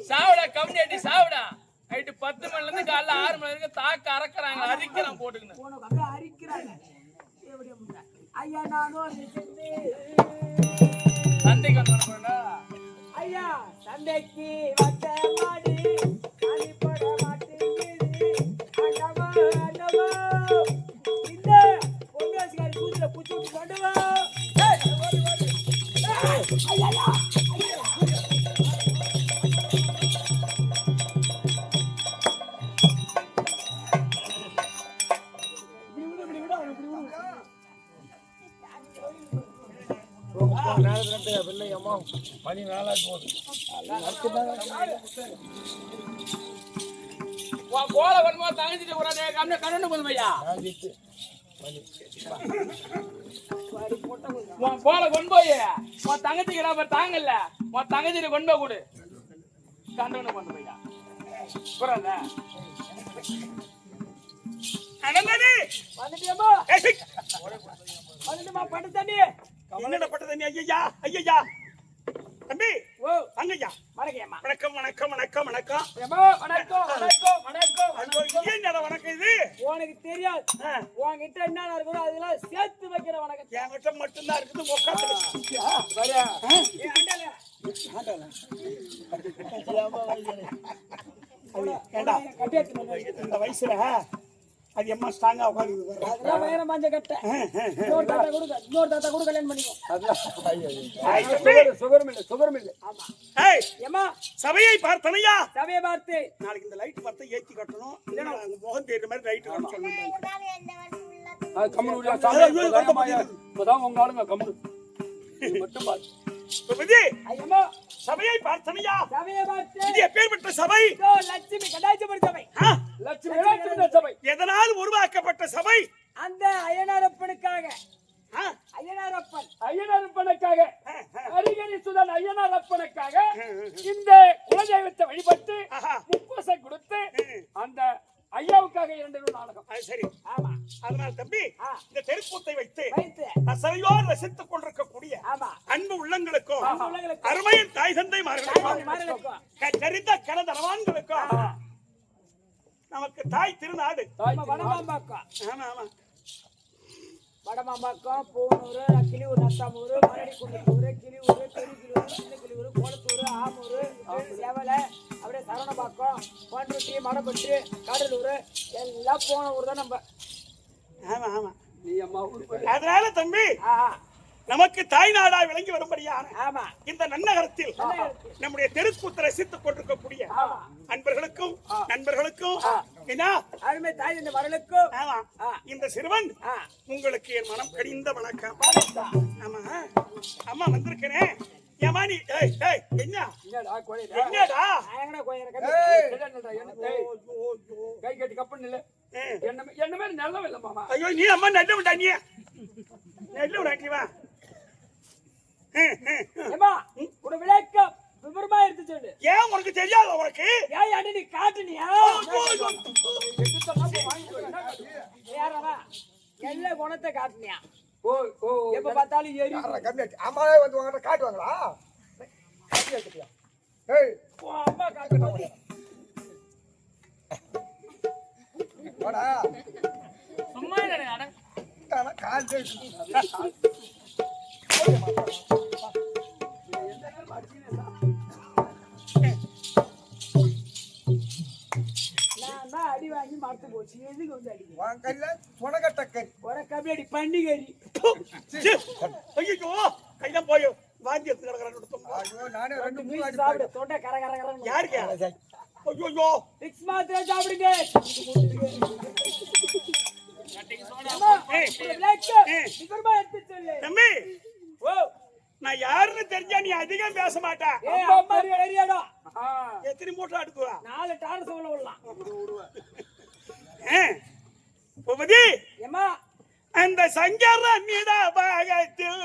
சாவுடா கம்யூனிட்டி சாவுடா. நைட்டு 10 மணில இருந்து காலைல 6 மணி வரைக்கும் தாக்க அறக்குறாங்க. அரிக்கிறான் போட்டுக்கணும். அரிக்கிறாங்க. ஐயா நானும் சந்தைக்கு வந்தா ஐயா சந்தைக்கு வந்த மாடி அடிப்பட மாட்டேங்குது. அண்டவா இந்த பொன்னாசிகாரி கூத்துல குச்சி கொண்டு வா. ஐயா மணி 4 போகுது. கோல வருமா தங்கச்சிட்டு ஒரு கண்ணு போதும் ஐயா. கோல கொண்டு போய் உன் தங்கச்சிக்கு தாங்கல்ல, உன் தங்கச்சிட்டு கொண்டு போய் கொடு. கண்ணு கொண்டு போய்யா புறாத வந்துட்டியம்மா வந்துட்டுமா பட்டு தண்ணி என்னடா பட்ட தண்ணி? ஐயா ஐயா தம்பி ஓ அங்கய்யா வணக்கம் வணக்கம் வணக்கம் வணக்கம் வணக்கம் வணக்கம் வணக்கம் வணக்கம். என்னடா வணக்கம் இது? உனக்கு தெரியாது. உன்கிட்ட என்ன இருக்குதோ அதெல்லாம் சேர்த்து வைக்கிற வணக்கம். என்கிட்ட மட்டும்தான் இருக்குது. இந்த வயசுல அது எம்மா ஸ்ட்ராங்கா உட்காந்து அதெல்லாம் வேற மஞ்ச கட்ட. இன்னொரு தாத்தா கூட கல்யாணம் பண்ணிக்கோ. சுகரம் இல்ல. ஆமா ஏமா சபையை பார்த்தனையா? சபையை பார்த்து நாளைக்கு இந்த லைட் பார்த்து ஏத்தி கட்டணும். இல்லனா அங்க முகம் தெரியுற மாதிரி லைட் கட்டணும் சொல்லுங்க. கம்முனு சாமி மதான் உங்க ஆளுங்க கம்முனு மட்டும் பாரு. பபதி ஐயம்மா சபையை பார்த்தனையா? சபையை பார்த்து இது எப்பேர்ப்பட்ட சபை? லட்சுமி கடாட்சிபுர சபை. லட்சுமி சபை எதனால் உருவாக்கப்பட்ட சபை? அந்த ஐயனாரப்பனுக்காக. ஐயனாரப்பனுக்காக அரிகரி சுதன் ஐயனாரப்பனுக்காக இந்த குலதெய்வத்தை வழிபட்டு முப்பசை கொடுத்து அந்த ஐயாவுக்காக 2 நாடகம். சரி ஆமா. அதனால தம்பி இந்த தெருக்கூத்தை வைத்து அசையோர் ரசித்துக் கொண்டிருக்கக்கூடிய அன்பு உள்ளங்களுக்கும் அருமையின் தாய் தந்தை மார்களுக்கும் தெரிந்த கனதனவான்களுக்கும் நமக்கு தாய் திருநாடு வடமாம்பாக்கம், பூனூர், கிளியூர், நத்தாமூர், மரடிக்குண்டூர், கிளியூர், பெருக்கிலூர், சின்ன கிளியூர், கோலத்தூர், ஆமூர், செவலை, அப்படியே சரவணபாக்கம், பண்ருட்டி, மடப்பட்டு, கடலூர் எல்லாம் போன ஊர் தான் நம்ம. ஆமா ஆமா நீ அம்மா ஊர். அதனால தம்பி நமக்கு தாய் நாடா விளங்கி வரும்படியான இந்த நன்னகரத்தில் நம்முடைய தெருக்கூத்தை ரசித்துக் கொண்டிருக்கக்கூடிய அன்பர்களுக்கும் நண்பர்களுக்கும் அருமை தாய் இந்த மரலுக்கும் இந்த சிறுவன் உங்களுக்கு என் மனம் கடிந்த வணக்கம். ஆமா அம்மா வந்திருக்கிறேன். ஏமா நீ என்னடா கை கட்டி கப்பன் இல்ல என்ன மாதிரி நல்லவ இல்ல மாமா. ஐயோ நீ அம்மா நல்ல விட்டா நீ நல்ல விடாட்டிவா விளக்கம் விவரமா எடுத்து சொல்லு. ஏன் உனக்கு தெரியாது? உனக்கு ஏன் நீ காட்டுனியா? எல்லா குணத்தை காட்டுனியா? எப்ப பார்த்தாலும் ஏறி அம்மாவே வந்து உங்ககிட்ட காட்டுவாங்களா? அம்மா காட்டு சும்மா கால் அடி வாங்கி மறந்து போச்சு. எதுக்கு வந்து அடிக்கல உனக்கல்ல அடி பண்டிகரி. ஐயோ கைதான் போய் வாந்தி எடுத்து கிடக்குறான். நானே 2-3 சாப்பிடு தொண்டை கர கர கர. யாருக்கு? ஐயோ விக்ஸ் மாத்திரை சாப்பிடுங்க. தம்பி நான் யாருன்னு தெரிஞ்சா நீ அதிகம் பேச மாட்டேன். எத்தனை மூட்டை அடுக்குவா? 4 டார் சொல்ல விடலாம். அந்த சங்கர நிட பாகத்தில்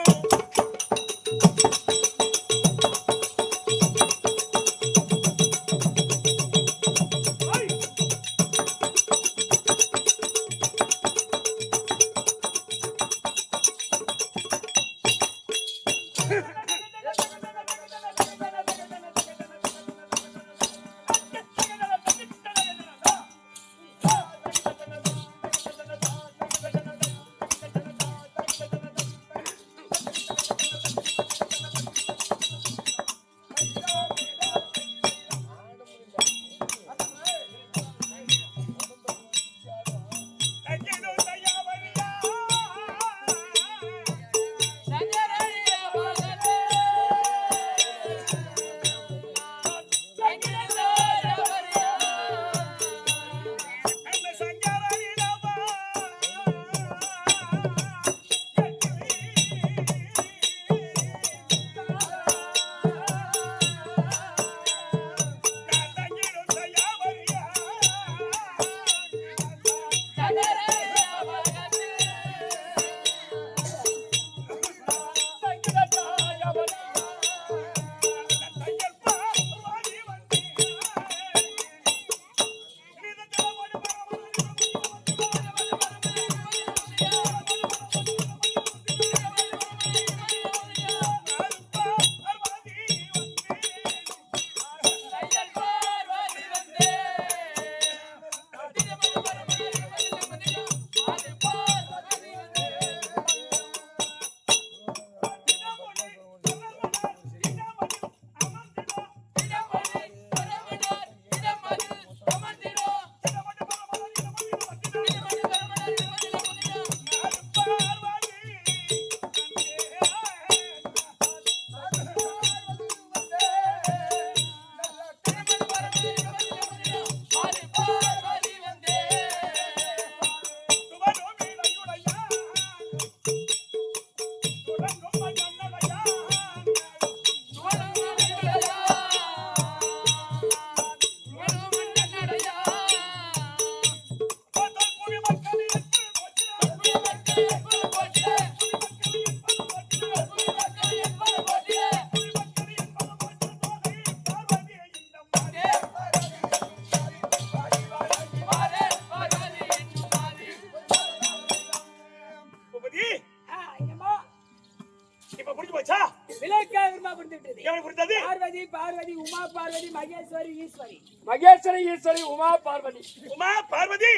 புரிஞ்சு போச்சா? விளக்காவிரமா புரிந்து விட்டது. எப்படி புரிந்தது? பார்வதி பார்வதி உமா பார்வதி மகேஸ்வரி ஈஸ்வரி. மகேஸ்வரி ஈஸ்வரி உமா பார்வதி. உமா பார்வதி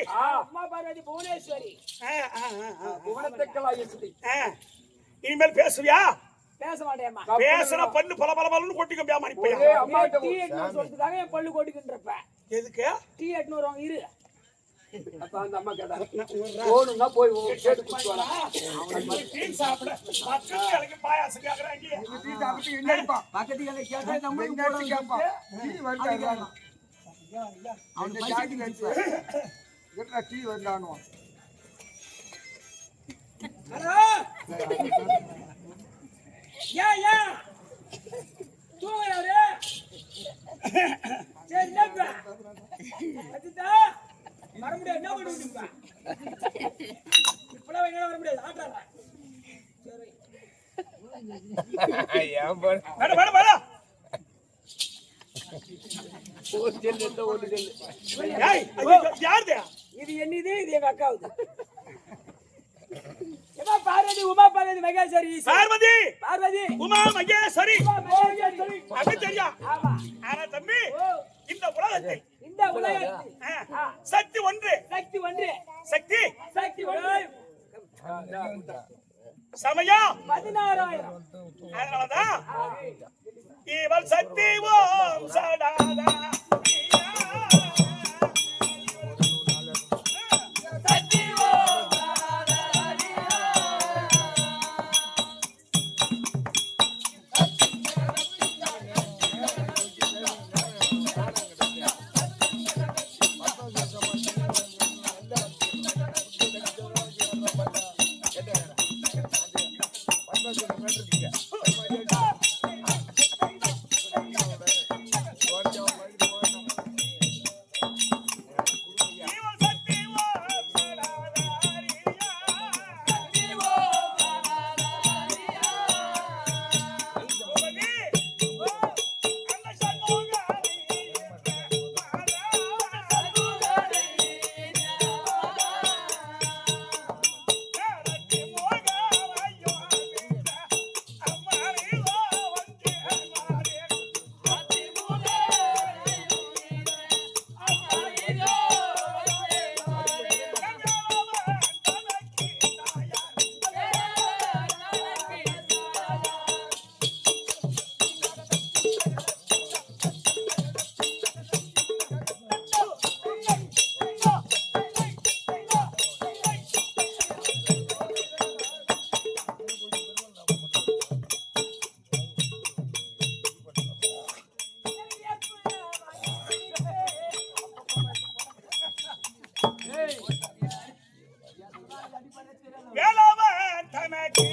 உமா பார்வதி புவனேஸ்வரி. புவனத்துக்கெல்லாம் ஈஸ்வரி. இனிமேல் பேசுவியா? பேச மாட்டேம்மா. பேசுற பல்லு பல பல பலன்னு கொட்டிக்க முடியாம அனுப்பியா? அம்மா டீ 800 சொல்றதுக்காக என் பல்லு கொட்டிக்கின்றப்ப. எதுக்கு? டீ 800 வாங்க இரு. அப்ப அந்த அம்மா கேட்டாங்க போகணும்னா போய் கேட்டு குடிச்சு வரா. டீ சாப்பிட பச்சைக்கு பாயாசம் கேக்குறாங்க. டீ சாப்பிட்டு என்னப்பா பக்கத்து கலை கேட்டா நம்ம எங்க அடிச்சு கேப்பா டீ வந்தாங்க அவன் ஜாதி கழிச்சு என்ன டீ வந்தானோ ஹலோ யா தூங்குறாரு. சரி என்னப்பா அஜிதா வர முடியாது. என்ன பண்ணுவீங்க இப்பெல்லாம் எங்க வர முடியாது. ஆட்டாரா சரி வேட வேட வேட. ஒரு செல்லு இந்த ஒரு செல்லு. ஏய் ஐயோ யாருது? இது என்னது? இது எங்க அக்காவுது. ஏமா பார்வதி உமா பார்வதி மகேஸ்வரி ஈஸ்வரி. பார்வதி பார்வதி உமா மகேஸ்வரி. மகேஸ்வரி. அது தெரியா? ஆமா. ஆனா தம்பி ஓ இந்த உலகத்தில் இந்த உலகத்தில் சக்தி ஒன்று. சக்தி ஒன்று. சக்தி சக்தி ஒன்று. சமயம் 16000. அதனாலதான் இவள் சக்தி ஓம் சடாதா. வேலவன் தனக்கு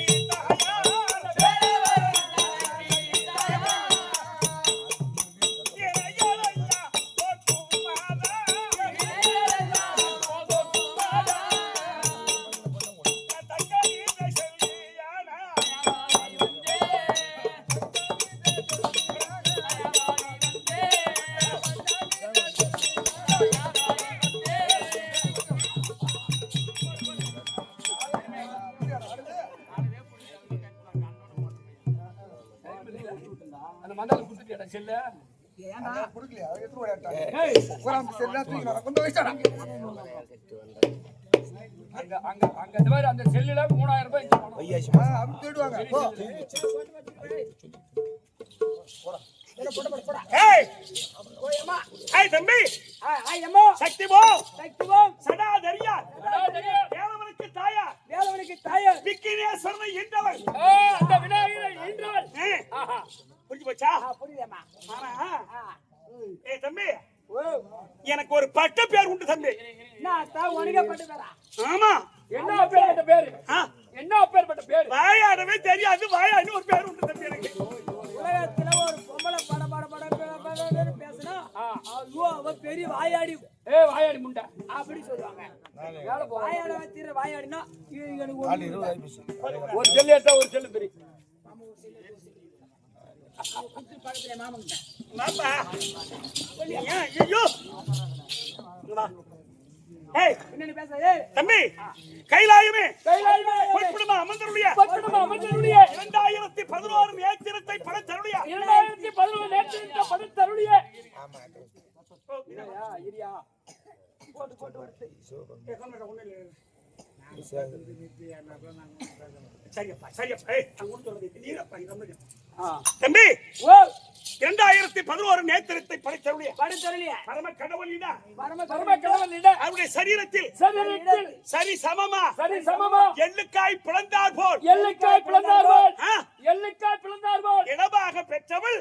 அந்த மண்டல குடுத்துட்டா செல்ல. ஏன்டா குடுக்கலையா எடுத்து ஓடிட்டாங்க ஏய் கோரம் செல்லா தூக்கி வர கொண்டு போயிட்டாங்க அங்க அங்க அங்க இந்த மாதிரி அந்த செல்லுல 3000 ரூபாய் பணம். அப்படி தேடுவாங்க போ ஏய் ஏய் தம்பி அம்மா சக்தி போ சக்தி ஓம் சடாதரியா தெரியும். தேவனுக்கு தாயா வேலவனுக்கு தாயார். விக்கினேஸ்வரனை என்றவள். அந்த விநாயகரை என்றால் ஆஹா புரிஞ்சு போச்சா? புரியுதேம்மா. ஆனா ஏய் தம்பி ஓ எனக்கு ஒரு பட்ட பேர் உண்டு தம்பி. நான் தான் உனக்கு பட்டு பேரா. ஆமா என்ன அப்பேற்பட்ட பேரு? ஆ, என்ன அப்பேற்பட்ட பேரு? வாயாடவே தெரியாது வாயான்னு ஒரு பேர் உண்டு தம்பி எனக்கு. உலகத்துல ஒரு பொம்பளை பட பட பட பேசுனா ஐயோ அவ பெரிய வாயாடி வாயாடி முண்டை அப்படி சொல்லுவாங்க. வேலை போ. வாயாட வச்சிரு வாயாடினா எனக்கு ஒரு செல்லு எடுத்தா ஒரு செல்லு பெரிய. பக்கத்துல மாமன் மாப்பா ஏன் ஐயோ வா. ஏய் என்ன பேச ஏய் தம்பி கைலாயமே கைலாயமே பொற்புடமா அமர்ந்தருடைய பட்டணமா அமைச்சருடைய 2018 2011 நேத்திரத்தை படைத்தருளிய 2011 நேத்திரத்தை படைத்தருளிய இரியா போட்டு வருது சரியப்பா தம்பி 2011 நேத்திரத்தை படைத்தருளிய பரம கடவுளினா அவருடைய சரீரத்தில் சரி சமமா எள்ளுக்காய் பிளந்தார் போல் இடமாக பெற்றவள்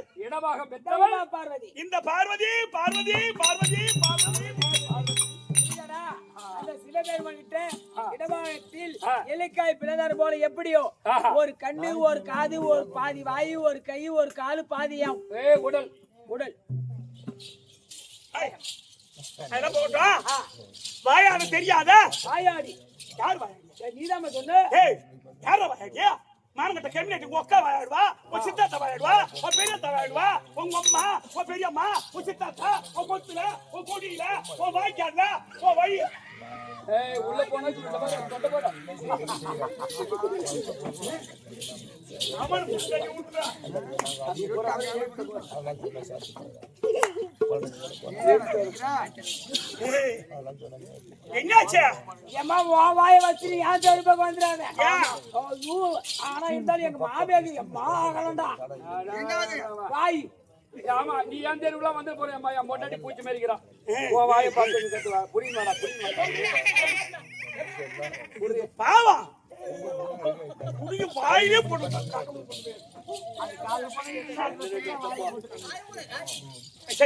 பார்வதி இந்த பார்வதி பார்வதி பார்வதி பார்வதி இடமாகத்தில் எல்லைக்காய் பிளந்தார் போல எப்படியோ ஒரு கண்ணு ஒரு காது ஒரு பாதி வாயு ஒரு கை ஒரு காலு பாதியம் உடல் உடல் வாயாடு தெரியாத வாயாடி யார் வாயாடி நீதாம சொன்ன யார வாயாடியா மானங்கட்ட கெம்னேட்டி ஒக்க வாயாடுவா உன் சித்தாத்த வாயாடுவா உன் பெரியத்த வாயாடுவா உங்க அம்மா உன் பெரியம்மா உன் சித்தாத்தா உன் கொத்துல உன் கொடியில உன் வாய்க்காடுல உன் வழி உள்ள போனா தொண்டை போட என்னாச்சு ஏமா வாய வச்சு நீ ஏன் தெரு பக்கம் வந்துடாத ஆனா இருந்தாலும் எங்க மாமியாக்கு எம்மா ஆகலண்டா வாய் ஆமா நீ ஏன் தெருவுல வந்து போறேன் என் மொட்டாட்டி பூச்சி மேரிக்கிறான் வாயை பார்த்து கட்டுவா புரியுமாடா பாவம் வாயிலே போட்டு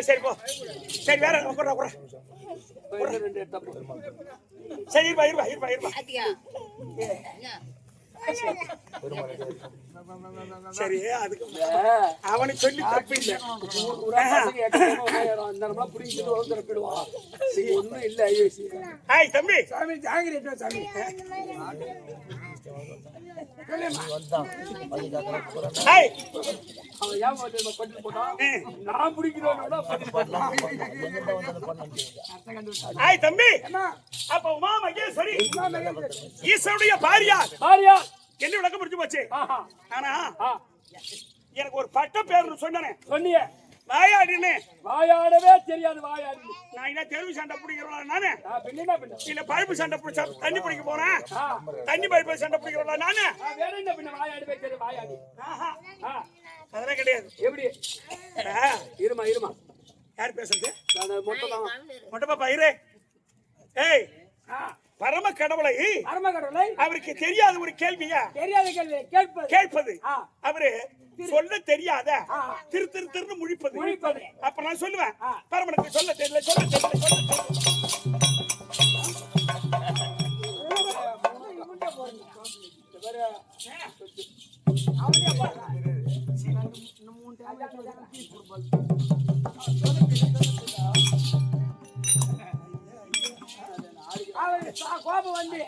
சரி போ சரி வேற சரி இருப்பா சரி அதுக்கு அவனை சொல்லி தப்பு இல்லை ஒண்ணும் இல்ல ஹாய் தம்பி சாமி ஜாங்கிரி சாமி ஹாய் அவன் ஏன் பட்டில் போட்டான் நான் பிடிக்கிறோம் ஹாய் தம்பி அப்ப உமா மகேஸ்வரி ஈஸ்வருடைய பாரியா என்ன விளக்கம் புரிஞ்சு போச்சு ஆனா எனக்கு ஒரு பட்ட பேர் சொன்னேன் வாயாடின்னு வாயாடவே தெரியாது வாயாடி நான் என்ன தெருவு சண்டை பிடிக்கிறோம் நானு இல்ல பழுப்பு சண்டை பிடிச்சா தண்ணி பிடிக்க போறேன் தண்ணி பழுப்பு சண்டை பிடிக்கிறோம் நானு வேற என்ன பின்ன வாயாடவே தெரியும் வாயாடி அதெல்லாம் கிடையாது எப்படி இருமா யார் பேசுறது மொட்டை பாப்பா இரு ஏய் பரம கடவுளை அவருக்கு தெரியாத ஒரு கேள்வியா கேட்பது அவரு சொல்ல தெரியாத திரு முழிப்பது அப்ப நான் சொல்லுவேன் பரமனுக்கு சொல்ல தெரியல கோபம் வந்து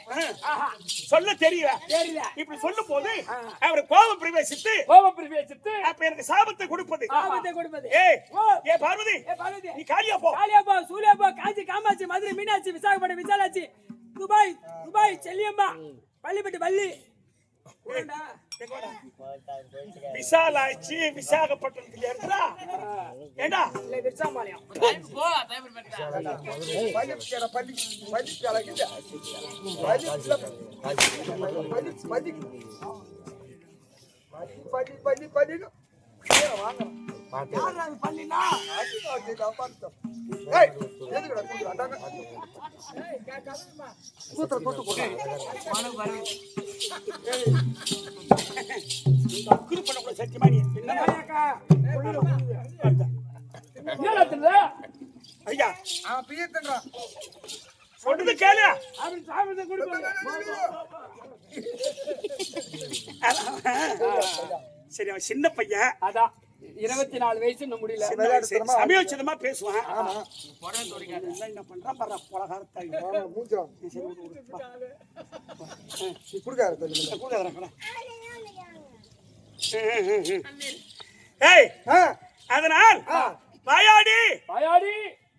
சொல்ல தெரியல இப்படி சொல்லும் போது அவர் கோபம் பிரவேசித்து அப்ப எனக்கு சாபத்தை கொடுப்பது ஏ பார்வதி நீ காலியா போ சூலியா போ காஞ்சி காமாட்சி மதுரை மீனாட்சி விசாகப்பட்டினம் விசாலாட்சி துபாய் செல்லியம்மா பள்ளிப்பட்டி பள்ளி விசாலாட்சி விசாகப்பட்டினத்துல இருந்தா ஏண்டா விசாமாலயம் ஐயா சொல்றது கேளு சரி அவன் சின்ன பையன் அதான் 24 வயசு இன்னும் முடியல சமயோசிதமா பேசுவான் என்ன பண்றான் பாரு பொலகாரத்தாய் அதனால் வாயாடி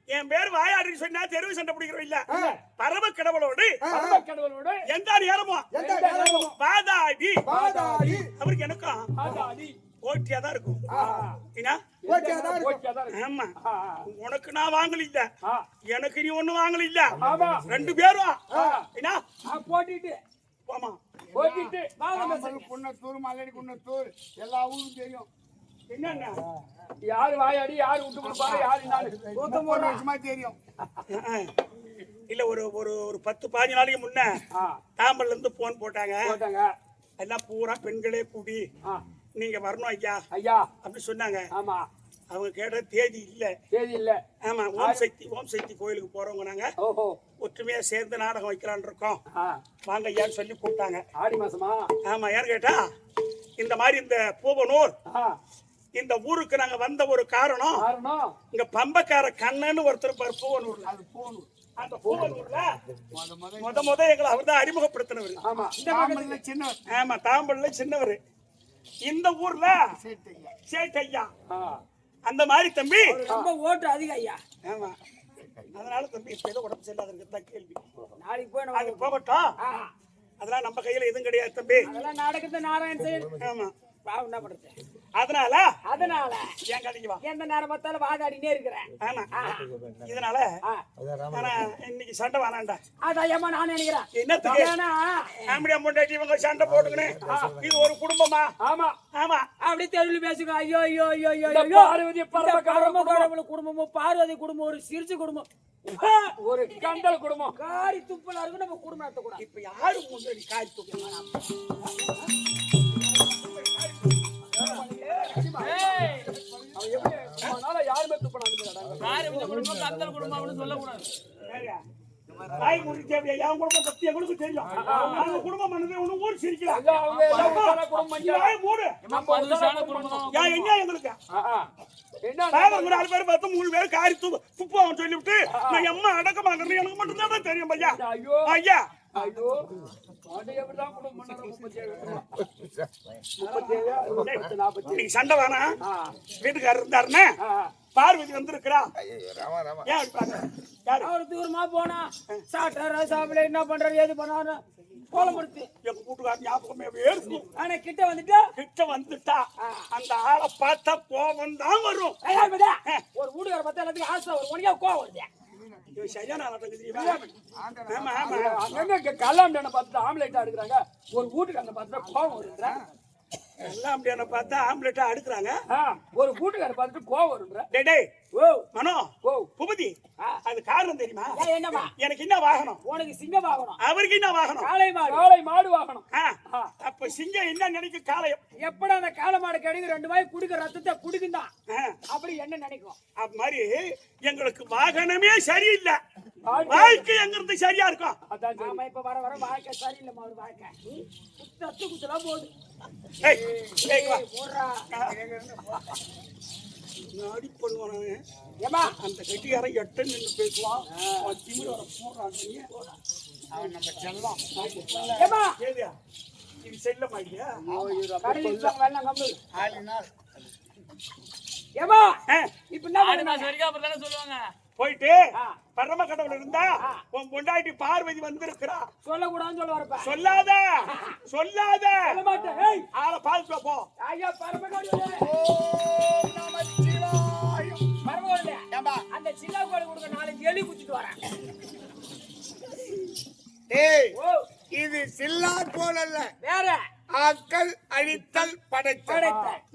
என் பேர் வாயாடி சொன்னா தெருவு சண்டை பிடிக்கிறோம் இல்ல பரம கடவுளோடு எந்த நேரமும் வாதாடி அவருக்கு எனக்கும் போட்டியா தான் இருக்கும் என்ன ஓகே தான் இருக்கும். ஓகே தான் இருக்கு. ஆமா ஆ, உனக்கு நான் வாங்கல இல்ல ஆ. எனக்கு நீ ஒண்ணு வாங்கல இல்ல ஆமா. 2 பேரும் என்ன போட்டிட்டு ஆமா போட்டிட்டு தாம்பரம், குன்னத்தூர், மல்லடி குன்னத்தூர் எல்லா ஊரும் தெரியும். என்னன்னா யாரு வாயாடி யாரு விட்டு கொடுப்பாங்க யாரு என்னான்னு 30 வருஷமா தெரியும். இல்ல ஒரு ஒரு ஒரு 10-15 நாளைக்கு முன்ன தாம்பரம்ல இருந்து போன் போட்டாங்க போட்டாங்க. எல்லாம் பூரா பெண்களே கூடி ஆ, நீங்க வரணும் ஐயா ஐயா அப்படி சொன்னாங்க. ஆமா அவங்க கேட்ட தேதி இல்ல. தேதி இல்ல. ஆமா ஓம் சக்தி கோயிலுக்கு போறவங்க நாங்க ஓஹோ ஒற்றுமையா சேர்ந்து நாடகம் வைக்கலாம்னு இருக்கோம், ஆ, வாங்க ஐயான்னு சொல்லி கூப்பிட்டாங்க. ஆடி மாசமா? ஆமா ஏன்னு கேட்டா இந்த மாதிரி இந்த பூவனூர் ஆ, இந்த ஊருக்கு நாங்க வந்த ஒரு காரணம், காரணம் இங்க பம்பக்கார கண்ணன்னு ஒருத்தர் பாரு பூவனூர்ல. அது போகணும். அந்த பூவனூர்ல முத முத எங்களை அவர் தான் அறிமுகப்படுத்தினவர். ஆமா. தாம்பரம்ல சின்னவர் ஆமா தாம்பரம்ல சின்னவர். இந்த ஊர்ல சேட்டையா. சேட்டையா. ஆ, அந்த மாதிரி தம்பி. ரொம்ப ஓட்டு அதிகம் ஐயா. ஆமா அதனால தம்பி இப்ப ஏதோ உடம்பு சரியில்லாத தான் கேள்வி. நாளைக்கு போய் அது நம்ம போகட்டும், அதெல்லாம் நம்ம கையில எதுவும் கிடையாது தம்பி. அதெல்லாம் நடக்குது நாராயண் செயல். ஆமா பாவம் என்ன பண்றது? அதனால அதனால என் கடைக்கு வா. எந்த நேரம் பார்த்தாலும் வாதாடினே இருக்கிறேன். ஆமா இதனால ஆனா இன்னைக்கு சண்டை வேணாண்டா. அதான் ஏமா நான் நினைக்கிறேன். என்னத்துக்கு ஏன்னா ஆம்படியா பொண்டாட்டி இவங்க சண்டை போட்டுக்கணும், இது ஒரு குடும்பமா? ஆமா. ஆமா அப்படி தெருவில் பேசுங்க. ஐயோ ஐயோ ஐயோ ஐயோ இந்த ஐயோ பார்வதி இந்த பரம கடவுள் குடும்பமும் பார்வதி குடும்பம் ஒரு சிரிச்சு குடும்பம் ஒரு கண்டல் குடும்பம். காரி துப்பலா இருக்கு. நம்ம குடும்பம் நடத்த கூடாது. இப்ப யாரு முன்னாடி காய் தூக்கணும்? ஏய், அவன் எப்படி அவனால யாருமே துப்பனாங்க. பார்வதி குடும்பம் கந்தல் குடும்பம் அப்படின்னு சொல்லக்கூடாது. தாய் முடிச்சு என் குடும்பம் பத்தி எங்களுக்கு தெரியும். அவங்க குடும்பம் பண்ணது ஒண்ணு ஊர் சிரிக்கலாம். ஐயா, அவங்க எல்லாம் உசான குடும்பம். வாய் மூடு. நம்ம உசான குடும்பம். ஏன் என்ன எங்களுக்கு என்ன வேலை ஒரு 4 பேர் பார்த்து 3 பேர் காரி துப்புவாங்க சொல்லிவிட்டு நான் எம்மா அடக்கமாக்குறது எனக்கு மட்டும் தான் தெரியும் ஐயா. ஐயோ ஐயா ஐயோ அது எப்படிதான் குடும்பம் பண்ணாரு? 37 நீ சண்டை வேணாம். வீட்டுக்காரர் இருந்தாருன்னா பார்வதி வந்திருக்கிறா. ஏன் அப்படி பாக்குற? யாரு? அவர் தூரமா போனா சாப்பிட்டாரா சாப்பிட என்ன பண்றாரு ஏது பண்ணாரு கோலப்படுத்து. எங்க வீட்டுக்காரர் ஞாபகமே இருக்கும். ஆனா கிட்ட வந்துட்டா கிட்ட வந்துட்டா அந்த ஆளை பார்த்தா கோபம் தான் வரும். ஒரு வீடுகார பார்த்தா எல்லாத்துக்கும் ஆசை ஒரு மணிக்கா கோவம் வருது. இது சரியான ஆட்டம் தெரியுமா? ஆமா ஆமா அங்கங்க கல்லாம் டான பார்த்து ஆம்லெட் எடுக்கறாங்க. ஒரு வீட்டுக்காரங்க பார்த்து கோவம் வருதுடா. எல்லாம் அப்படியான பார்த்தா ஆம்லெட்டா அடுக்குறாங்க. ஒரு வீட்டுக்கார பார்த்துட்டு கோவம் வருதுடா. டேய் டேய் ஓ மனோ ஓ பூபதி அது காரணம் தெரியுமா? என்னமா எனக்கு என்ன வாகனம், உனக்கு சிங்கம் வாங்கணும். அவருக்கு என்ன வாகனம்? காளை மாடு. காளை மாடு வாங்கணும். அப்ப சிங்கம் என்ன நினைக்கும்? காளையம் எப்படா அந்த காளை மாடு கிடைக்கும் 2 வாய் குடிக்க ரத்தத்தை குடிக்குந்தான் அப்படி என்ன நினைக்கும்? அது மாதிரி எங்களுக்கு வாகனமே சரியில்லை, வாழ்க்கை எங்க இருந்து சரியா இருக்கும்? அதான் சரி. ஆமா இப்ப வர வர வாழ்க்கை சரியில்லை மாடு வாழ்க்கை தத்து குத்துலாம் போகுது. ஏய் ஏய் வா போடுறா நாடி பண்ணுவானே. ஏமா அந்த கட்டிக்காரன் எட்ட நின்று பேசுவான். அவன் திமிரு வர போடுறான். அவன் நம்ம செல்லம். ஏமா ஏதியா இது செல்லமா இல்லையா? கடையில் வெள்ளம் கம்மி. ஆளினால் ஏமா ஆ, இப்ப என்ன பண்ணுங்க? சொல்லுவாங்க. போயிட்டு பரம கடவுள் இருந்தா உன் பொண்டாட்டி பார்வதி வந்திருக்கிறா சொல்லக்கூடாதுன்னு சொல்ல வரப்ப சொல்லாத சொல்லாத. சொல்ல மாட்டேன். ஏய் ஆளை பார்த்து போ. ஐயா பரமகோடியே பரமகோடியே அந்த சின்ன கோழி கொடுக்க 4 எலி குச்சிட்டு வரேன். டேய் ஓ இது சில்லார் போல் அல்ல, வேற ஆக்கல் அழித்தல் படைத்தல்.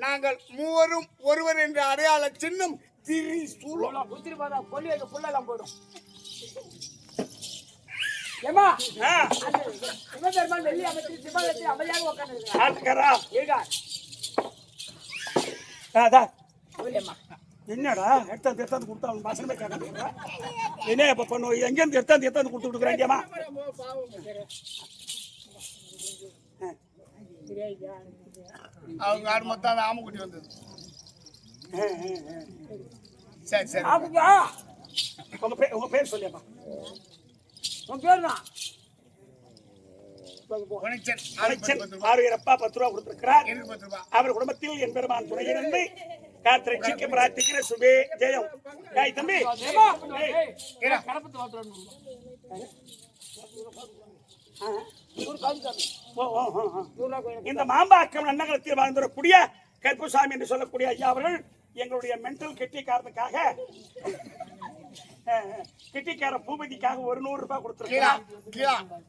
நாங்கள் மூவரும் ஒருவர் என்ற அடையாள சின்னம் திரிசூலம். குச்சிட்டு பார்த்தா கொல்லி வைக்க புல்லெல்லாம் போயிடும். ஏமா அந்த சிவபெருமான் வெள்ளி அமைச்சு சிவகத்தை அமைதியாக உட்கார்ந்து ஆட்டுக்காரா இருக்கா இல்லையம்மா என்னடா எடுத்தாந்து கொடுத்தா அவன் வாசனமே கேட்க என்ன இப்ப பண்ணுவோம்? எங்க இருந்து எடுத்தாந்து கொடுத்து கொடுக்குறேன்டியம்மா? அவங்க ஆடு மொத்தம் அந்த ஆமைக்குட்டி வந்தது. சரி சரி ஆகுங்க. உங்க பேர் சொல்லியம்மா. உன் பேர் தான் வணக்கம். அனைச்சன் ஆறுயிரப்பா 10 ரூபா கொடுத்திருக்கிறார். எனக்கு 10 ரூபாய். அவர் குடும்பத்தில் என் பெருமான் துணையிருந்து காத்திரட்சிக்க பிரார்த்திக்கிற சுபே ஜெயம். ஏய் தம்பி கடப்பத்து வாட்டுறாங்க. இந்த மாம்பாக்கம் நன்னகரத்தில் வாழ்ந்துடக்கூடிய கருப்புசாமி என்று சொல்லக்கூடிய ஐயா அவர்கள் எங்களுடைய மென்டல் கெட்டிக்காரனுக்காக கெட்டிக்கார பூபதிக்காக 100 ரூபாய் கொடுத்திருக்கிறார்.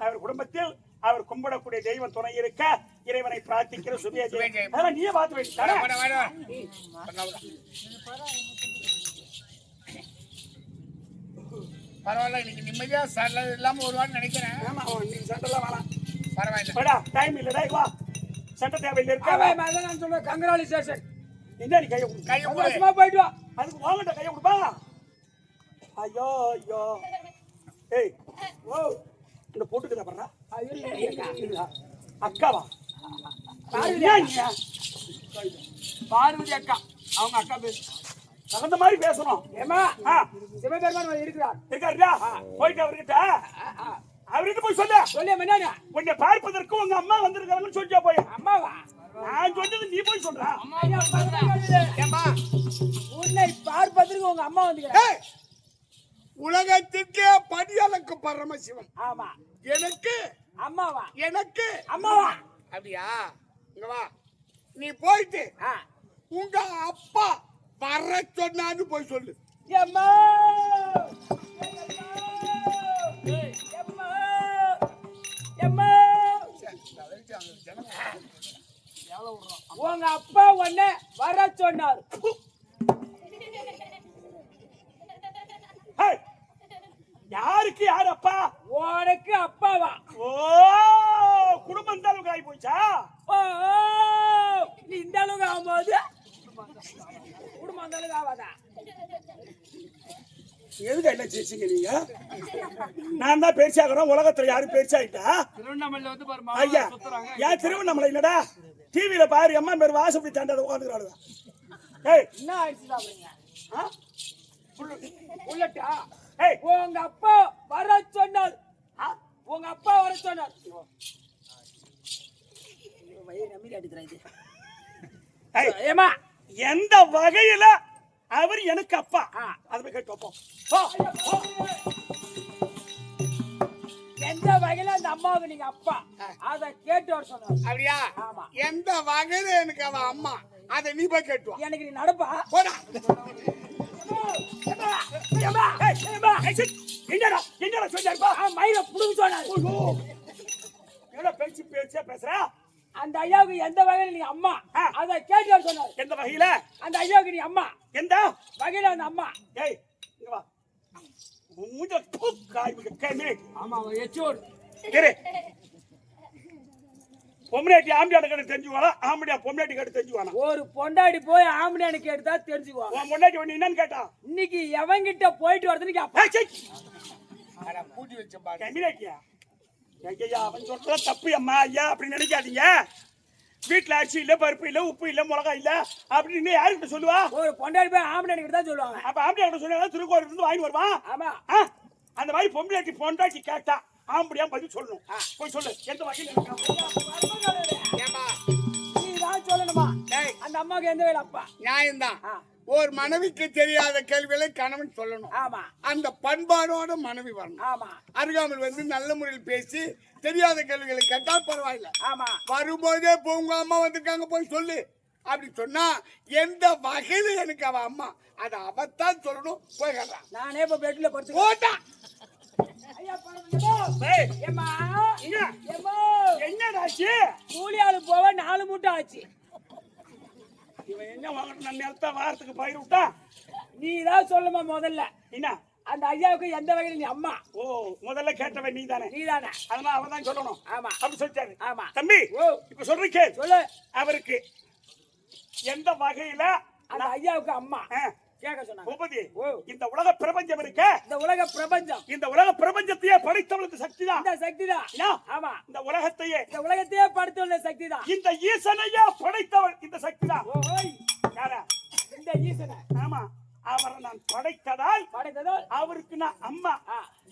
அவர் குடும்பத்தில் அவர் கும்பிடக்கூடிய தெய்வம் துணை இருக்க இறைவனை பிரார்த்திக்கிற சுபேஜயம். அதெல்லாம் நீயே பார்த்து வைத்தாரே. பரவாயில்ல, இன்னைக்கு நிம்மதியா சண்டை இல்லாம வருவான்னு நினைக்கிறேன். ஆமா, நீ சண்டெல்லாம் வேணாம். பரவாயில்ல. வாடா, டைம் இல்லடா, வா. சண்டை தேவையில்லை இருக்கா? நான் சொல்றேன் கங்க்ராச்சுலேஷன். என்ன நீ கையை கொடு. கையை கொடு. சும்மா போயிட்டு வா. அதுக்கு வாங்கட்ட கையை கொடுப்பா. ஐயோ ஐயோ. ஏய், ஓ, இந்த போட்டுக்குதா பண்றா? அக்காவா? பார்வதி அக்கா, அவங்க அக்கா பேசு. தகுந்த மாதிரி பேசணும். ஏமா சிவபெருமான் இருக்கிறார். இருக்காருடா, போயிட்டு அவர்கிட்ட அவர்கிட்ட போய் சொல்ல. சொல்லி மன்னானே உன்னை பார்ப்பதற்கு உங்க அம்மா வந்திருக்காங்கன்னு சொல்லியா போய். அம்மாவா? நான் சொன்னது நீ போய் சொல்றா. ஏம்மா, உன்னை பார்ப்பதற்கு உங்க அம்மா வந்துக்கிறார். உலகத்திற்கே படியலக்கு பரமசிவன். ஆமா. எனக்கு அம்மாவா? எனக்கு அம்மாவா? அப்படியா? இங்க வா, நீ போயிட்டு உங்க அப்பா வர சொன்னான்னு போய் சொல்லு. எம்மா உங்க அப்பா உன்னை வர சொன்னார். யாருக்கு யார் அப்பா? உனக்கு அப்பாவா? ஓ, குடும்பம் இந்த அளவுக்கு ஆகி போச்சா? ஓ, நீ இந்த அளவுக்கு ஆகும்போது குடும்பம் அந்த அளவுக்கு ஆகாதா? எதுக்கு என்ன பேசுங்க நீங்க? நான் தான் பேச்சாகிறோம். உலகத்துல யாரும் பேச்சாயிட்டா? திருவண்ணாமலையில வந்து பாருமா ஐயா, ஏன் திருவண்ணாமலை இல்லடா? டிவியில பாரு, அம்மா பேர் வாசப்படி தாண்டா உட்காந்துக்கிறாளுங்க. ஏய், என்ன ஆயிடுச்சு சாப்பிடுங்க? உள்ளட்டா? ஏய், உங்க அப்பா வர சொன்னார். உங்க அப்பா வர சொன்னார். ஏமா, எந்த வகையில அவர் எனக்கு அப்பா? அதை போய் கேட்டு வைப்போம். எந்த வகையில அந்த அம்மாவுக்கு நீங்க அப்பா அத கேட்டு வர சொன்னார். அப்படியா? ஆமா. எந்த வகையில எனக்கு அவ அம்மா அதை நீ போய் கேட்டு வா. எனக்கு நீ நடப்பா. போடா. என்னடா என்னடா சொல்லியாருப்பா? மயில புடுங்க சொன்னார். என்ன பேச்சு பேச்சா பேசுற? அந்த ஐயாவுக்கு எந்த வகையில நீ அம்மா அத கேட்டு வர சொன்னார். எந்த வகையில அந்த ஐயாவுக்கு நீ அம்மா எந்த வகையில அந்த அம்மா? ஏய், இங்க வா. மூஞ்ச காய் கேமே. ஆமா, எச்சோர் இரு. பொம்னாட்டி ஆம்படியாட கிட்ட தெரிஞ்சுவானா? ஆம்படியா பொம்னாட்டி கிட்ட தெரிஞ்சுவானா? ஒரு பொண்டாடி போய் ஆம்படியானு கேட்டா தெரிஞ்சுக்குவாங்க. உன் பொண்டாட்டி ஒண்ணு என்னன்னு கேட்டா? இன்னைக்கு எவங்கிட்ட போயிட்டு வரதுன்னு கேப்பா. பூட்டி வச்ச பாரு. கம்மியாட்டியா? ஐயா, அவன் சொல்றத தப்பு அம்மா. ஐயா, அப்படி நினைக்காதீங்க. வீட்டுல அரிசி இல்ல, பருப்பு இல்ல, உப்பு இல்ல, மிளகா இல்ல அப்படின்னு யாருக்கிட்ட சொல்லுவா? ஒரு பொண்டாடி போய் ஆம்படியானு கிட்ட தான் சொல்லுவாங்க. அப்ப ஆம்படியா கிட்ட சொன்னா திருக்கோயில் இருந்து வாங்கி வருவான். ஆமா. அந்த மாதிரி பொண்டாட்டி கேட்டா ஆம்படியா பதில் சொல்லணும். போய் சொல்லு, எந்த வகையில நீதான் சொல்லணுமா? அந்த அம்மாவுக்கு எந்த வேலை அப்பா? நியாயம்தான். ஒரு மனைவிக்கு தெரியாத கேள்விகளை கணவன் சொல்லணும். ஆமா. அந்த பண்பாடோட மனைவி வரணும். ஆமா. அருகாமல் வந்து நல்ல முறையில் பேசி தெரியாத கேள்விகளை கேட்டால் பரவாயில்ல. ஆமா. வரும்போதே உங்க அம்மா வந்திருக்காங்க போய் சொல்லு அப்படி சொன்னா எந்த வகையில எனக்கு அவ அம்மா அதை அவத்தான் சொல்லணும். போய் கேட்டான். நானே இப்ப பெட்ல படுத்து போட்டா. என்னடாச்சு? கூலி ஆளு போவ 4 மூட்டை ஆச்சு. இவன் என்ன வாங்கிட்டு நான் நிலத்த வாரத்துக்கு பயிர் விட்டா? நீதான் சொல்லுமா முதல்ல. என்ன அந்த ஐயாவுக்கு எந்த வகையில நீ அம்மா? ஓ, முதல்ல கேட்டவன் நீதானே? நீதானே. அதனால அவன் தான் சொல்லணும். ஆமா. அப்படி சொல்லிட்டாரு. ஆமா. தம்பி, இப்ப சொல்றேன் கேள். சொல்லு. அவருக்கு எந்த வகையில அந்த ஐயாவுக்கு அம்மா கேட்க சொன்னாங்க. பூபதி, இந்த உலக பிரபஞ்சம் இருக்க, இந்த உலக பிரபஞ்சம், இந்த உலக பிரபஞ்சத்தையே படைத்தவள் இந்த சக்தி தான். இந்த சக்தி தான். ஆமா. இந்த உலகத்தையே படைத்தவள் இந்த சக்தி தான். இந்த ஈசனையே படைத்தவள் இந்த சக்தி தான். ஓய், யாரா? இந்த ஈசனை. ஆமா. அவரை நான் படைத்ததால் அவருக்கு நான் அம்மா.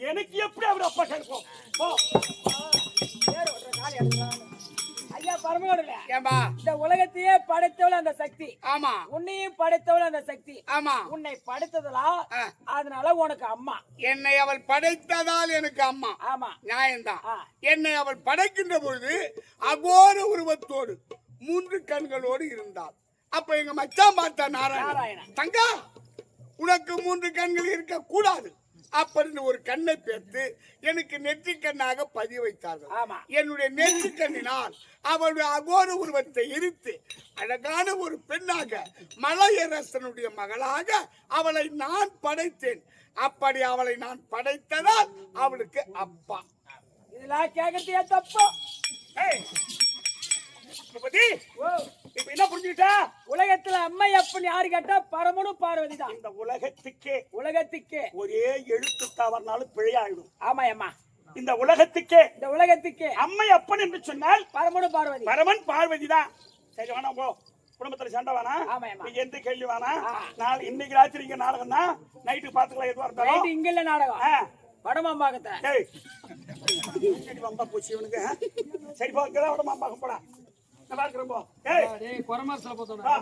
எனக்கு எப்படி அவர் அப்பா கேட்போம்? ஐயா பரமோடல. ஏம்பா, இந்த உலகத்தையே படைத்தவள் அந்த சக்தி. ஆமா. உன்னையும் படைத்தவள் அந்த சக்தி. ஆமா. உன்னை படைத்ததலா, அதனால உனக்கு அம்மா. என்னை அவள் படைத்ததால் எனக்கு அம்மா. ஆமா. நியாயம்தான். என்னை அவள் படைக்கின்ற பொழுது அகோர உருவத்தோடு 3 கண்களோடு இருந்தாள். அப்ப எங்க மச்சான் பார்த்தா நாராயணன், நாராயணன். தங்கா உனக்கு 3 கண்கள் இருக்க கூடாது அப்படின்னு ஒரு கண்ணை பெற்று எனக்கு நெற்றி கண்ணாக பதிய வைத்தார்கள். ஆமா. என்னுடைய நெற்றி கண்ணினால் அவளுடைய அகோர உருவத்தை எரித்து அழகான ஒரு பெண்ணாக மலையரசனுடைய மகளாக அவளை நான் படைத்தேன். அப்படி அவளை நான் படைத்ததால் அவளுக்கு அப்பா. இதெல்லாம் கேட்கறதே தப்பா. ஏய், பூபதி, இப்ப என்ன புரிஞ்சுக்கிட்டா? உலகத்துல அம்மை அப்பன் யாரு கேட்டா பரமனும் பார்வதி தான். இந்த உலகத்துக்கே உலகத்துக்கே ஒரே எழுத்து தவறுனாலும் பிழையாயிடும். ஆமா அம்மா. இந்த உலகத்துக்கே இந்த உலகத்துக்கே அம்மை அப்பன் என்று சொன்னால் பரமனும் பார்வதி. பரமன் பார்வதி தான். சரி வேணாம் போ, குடும்பத்துல சண்டை வேணாம், ஆமாம்மா. நீங்க எந்த கேள்வி வேணாம். நாளை இன்னைக்கு ராத்திரி இங்க நாடகம் தான், நைட்டு பாத்துக்கலாம் எதுவா நைட்டு இருந்தாலும். இங்க இல்ல நாடகம், ஆ. வடமாம்பாக்கத்தை. ஏய், இங்கடி வம்பா போச்சு இவனுக்கு. சரி போ, இங்கதான் வடமாம்பாக்கம் போடா. நல்லா இருக்கிறோம் போ. ஏய், டேய் கொரமாசல போறோம். வா.